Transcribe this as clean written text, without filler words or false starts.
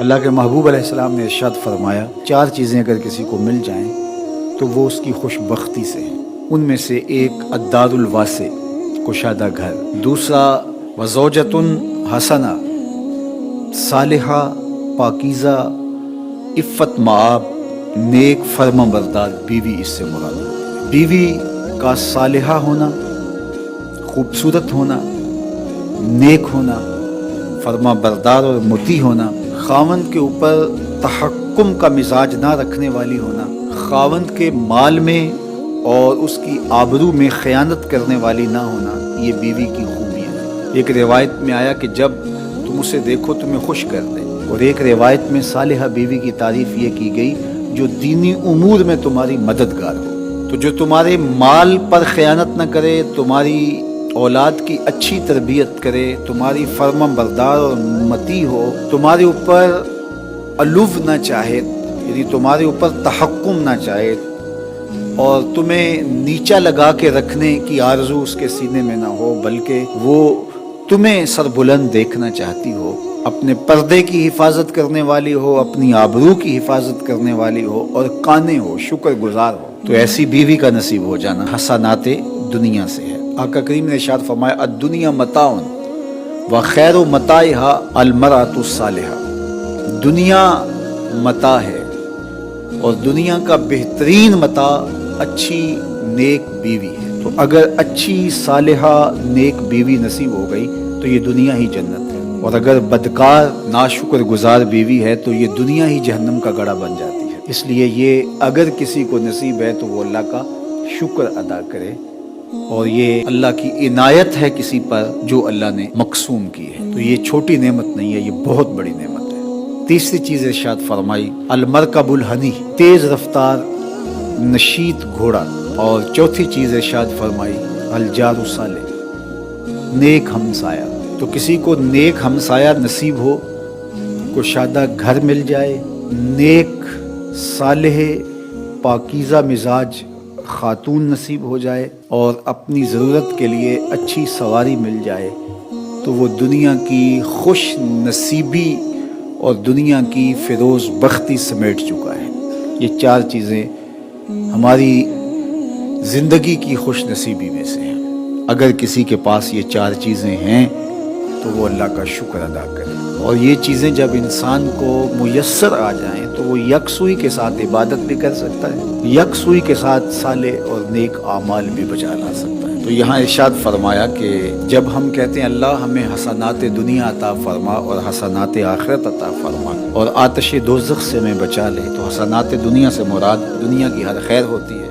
اللہ کے محبوب علیہ السلام نے ارشاد فرمایا 4 چیزیں اگر کسی کو مل جائیں تو وہ اس کی خوش بختی سے ہیں۔ ان میں سے ایک الدار الواسع، کشادہ گھر، دوسرا وزوجۃ حسنہ، صالحہ، پاکیزہ، عفت مآب، نیک فرما بردار بیوی اس سے مراد ہے۔ بیوی کا صالحہ ہونا، خوبصورت ہونا، نیک ہونا، فرما بردار اور مطیع ہونا، خاوند کے اوپر تحکم کا مزاج نہ رکھنے والی ہونا، خاوند کے مال میں اور اس کی آبرو میں خیانت کرنے والی نہ ہونا، یہ بیوی کی خوبیاں ہیں۔ ایک روایت میں آیا کہ جب تم اسے دیکھو تمہیں خوش کر دے، اور ایک روایت میں صالحہ بیوی کی تعریف یہ کی گئی جو دینی امور میں تمہاری مددگار ہو۔ تو جو تمہارے مال پر خیانت نہ کرے، تمہاری اولاد کی اچھی تربیت کرے، تمہاری فرما بردار اور مطیع ہو، تمہارے اوپر علو نہ چاہے، یعنی تمہارے اوپر تحکم نہ چاہے، اور تمہیں نیچا لگا کے رکھنے کی آرزو اس کے سینے میں نہ ہو، بلکہ وہ تمہیں سربلند دیکھنا چاہتی ہو، اپنے پردے کی حفاظت کرنے والی ہو، اپنی آبرو کی حفاظت کرنے والی ہو، اور قانع ہو، شکر گزار ہو، تو ایسی بیوی کا نصیب ہو جانا حسنات دنیا سے ہے۔ آقا کریم نے ارشاد فرمایا الدنیا متاع وخیر متاعها المرأة الصالحہ، دنیا متاع ہے اور دنیا کا بہترین متاع اچھی نیک بیوی ہے۔ تو اگر اچھی صالحہ نیک بیوی نصیب ہو گئی تو یہ دنیا ہی جنت ہے، اور اگر بدکار ناشکر گزار بیوی ہے تو یہ دنیا ہی جہنم کا گڑھا بن جاتی ہے۔ اس لیے یہ اگر کسی کو نصیب ہے تو وہ اللہ کا شکر ادا کرے، اور یہ اللہ کی عنایت ہے کسی پر جو اللہ نے مقسوم کی ہے۔ تو یہ چھوٹی نعمت نہیں ہے، یہ بہت بڑی نعمت ہے۔ تیسری چیز ارشاد فرمائی المرکب الحنی، تیز رفتار نشیط گھوڑا، اور چوتھی چیز ارشاد فرمائی الجار الصالح، نیک ہمسایہ۔ تو کسی کو نیک ہمسایہ نصیب ہو، کشادہ گھر مل جائے، نیک صالح پاکیزہ مزاج خاتون نصیب ہو جائے، اور اپنی ضرورت کے لیے اچھی سواری مل جائے، تو وہ دنیا کی خوش نصیبی اور دنیا کی فیروز بختی سمیٹ چکا ہے۔ یہ 4 چیزیں ہماری زندگی کی خوش نصیبی میں سے ہیں۔ اگر کسی کے پاس یہ 4 چیزیں ہیں تو وہ اللہ کا شکر ادا کرے، اور یہ چیزیں جب انسان کو میسر آ جائیں تو وہ یکسوئی کے ساتھ عبادت بھی کر سکتا ہے، یکسوئی کے ساتھ صالح اور نیک اعمال بھی بچا لا سکتا ہے۔ تو یہاں ارشاد فرمایا کہ جب ہم کہتے ہیں اللہ ہمیں حسنات دنیا عطا فرما اور حسنات آخرت عطا فرما اور آتش دوزخ سے ہمیں بچا لے، تو حسنات دنیا سے مراد دنیا کی ہر خیر ہوتی ہے۔